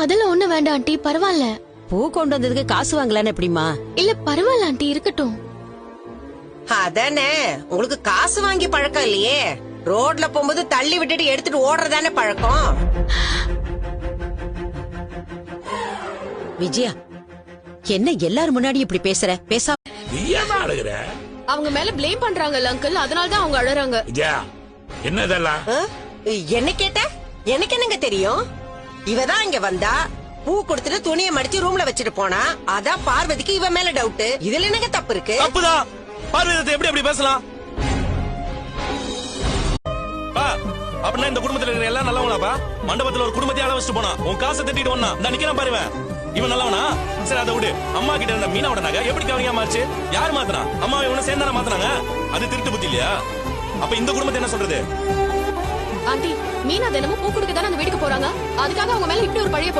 அதெல்லாம் ஒண்ணு வேண்டாம் ஆண்டி, பரவாயில்ல. பூ கொண்டு வந்ததுக்கு காசு வாங்கலான்னு எப்படிமா? இல்ல பரவாயில்ல ஆண்டி, இருக்கட்டும். அதானே, உங்களுக்கு காசு வாங்கி பழக்கம் இல்லையே. ரோட்ல போகும்போது தள்ளி விட்டுட்டு எடுத்துட்டு ஓடுறதானே பழக்கம். விஜயா, என்ன எல்லாரும் முன்னாடி இப்படி பேசுற? பேசா அவங்க மேல ப்ளேம் பண்றாங்கல்ல அங்கிள், அதனால தான் அவங்க அழறாங்க. விஜயா, என்ன இதெல்லாம்? என்ன கேட்ட? எனக்கு என்னங்க தெரியும்? இவதான் இங்க வந்தா பூ கொடுத்துட்டு துணியை மடிச்சு ரூம்ல வச்சுட்டு போனா, அதான் பார்வதிக்கு இவ மேல டவுட். இதுல என்னங்க தப்பு இருக்கு? தப்புதான். பார்வதி எப்படி அப்படி பேசலாம்? அப்படின்னா இந்த குடும்பத்துல இருக்கிற எல்லாம் நல்லவங்களாப்பா? மண்டபத்துல ஒரு குடும்பத்தையே அள வச்சுட்டு போனா, உன் காசை தட்டிட்டு ஒண்ணா இந்த நிக்கிறான் பாருவேன், இவன் நல்லவனா? சரி அதை விடு. அம்மா கிட்ட இருந்த மீனாவோட நகை எப்படி கவனியா மாறிச்சு? யார் மாத்தினா? அம்மா இவனை சேர்ந்தான மாத்தினாங்க. அது திருட்டு புத்தி இல்லையா? அப்ப இந்த குடும்பத்தை என்ன சொல்றது? ஆண்டி, மீனா தினமும் பூ கொடுக்க தானே அந்த வீட்டுக்கு போறாங்க, அதுக்காக அவங்க மேல இப்படி ஒரு பழைய